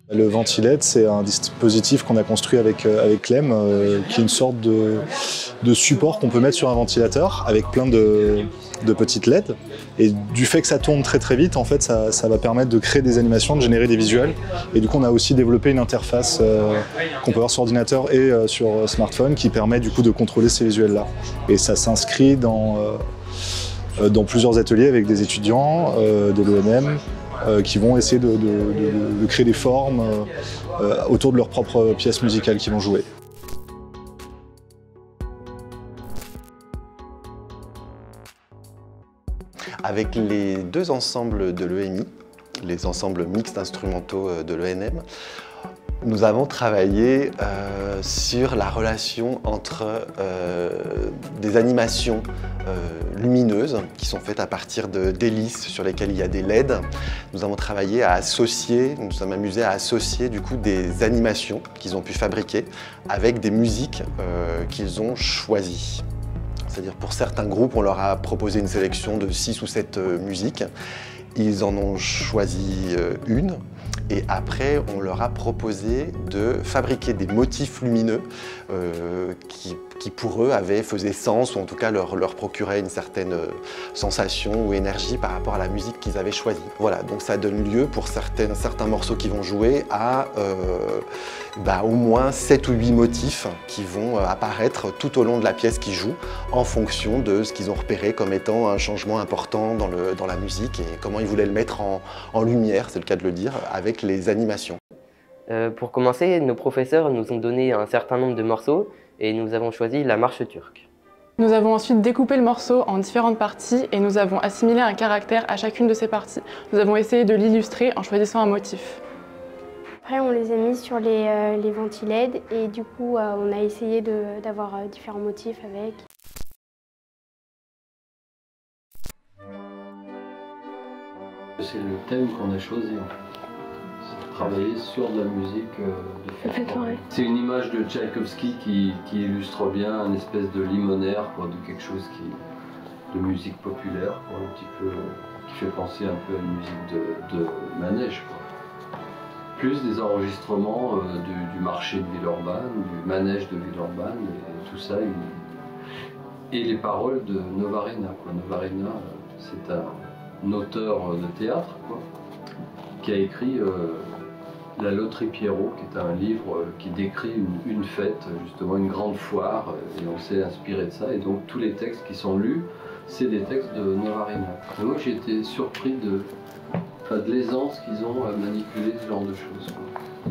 Le Ventiled, c'est un dispositif qu'on a construit avec Clem, qui est une sorte de support qu'on peut mettre sur un ventilateur avec plein de petites LED. Et du fait que ça tourne très vite, en fait, ça va permettre de créer des animations, de générer des visuels. Et du coup, on a aussi développé une interface qu'on peut avoir sur ordinateur et sur smartphone qui permet du coup de contrôler ces visuels-là. Et ça s'inscrit dans plusieurs ateliers avec des étudiants de l'ENM qui vont essayer de créer des formes autour de leurs propres pièces musicales qu'ils vont jouer. Avec les deux ensembles de l'EMI, les ensembles mixtes instrumentaux de l'ENM, nous avons travaillé sur la relation entre des animations lumineuses qui sont faites à partir d'hélices sur lesquelles il y a des LED. Nous avons travaillé à associer, nous nous sommes amusés à associer du coup des animations qu'ils ont pu fabriquer avec des musiques qu'ils ont choisies. C'est-à-dire pour certains groupes, on leur a proposé une sélection de 6 ou 7 musiques. Ils en ont choisi une. Et après, on leur a proposé de fabriquer des motifs lumineux qui pour eux faisaient sens, ou en tout cas leur procuraient une certaine sensation ou énergie par rapport à la musique qu'ils avaient choisie. Voilà, donc ça donne lieu pour certains morceaux qui vont jouer à au moins 7 ou 8 motifs qui vont apparaître tout au long de la pièce qu'ils jouent en fonction de ce qu'ils ont repéré comme étant un changement important dans la musique et comment ils voulaient le mettre en lumière, c'est le cas de le dire, avec les animations. Pour commencer, nos professeurs nous ont donné un certain nombre de morceaux et nous avons choisi la marche turque. Nous avons ensuite découpé le morceau en différentes parties et nous avons assimilé un caractère à chacune de ces parties. Nous avons essayé de l'illustrer en choisissant un motif. Après, on les a mis sur les Ventiled et du coup, on a essayé d'avoir différents motifs avec. C'est le thème qu'on a choisi. C'est de travailler sur de la musique de folklore. C'est une image de Tchaïkovski qui illustre bien une espèce de limonaire, quoi, de quelque chose de musique populaire, quoi, un petit peu, qui fait penser un peu à une musique de manège, quoi. Plus des enregistrements du marché de Villeurbanne, du manège de Villeurbanne et tout ça. Et les paroles de Novarina, quoi. Novarina, c'est un auteur de théâtre, quoi, qui a écrit La Loterie Pierrot, qui est un livre qui décrit une fête, justement une grande foire, et on s'est inspiré de ça. Et donc tous les textes qui sont lus, c'est des textes de Novarina. Et moi j'ai été surpris de l'aisance qu'ils ont à manipuler ce genre de choses, quoi.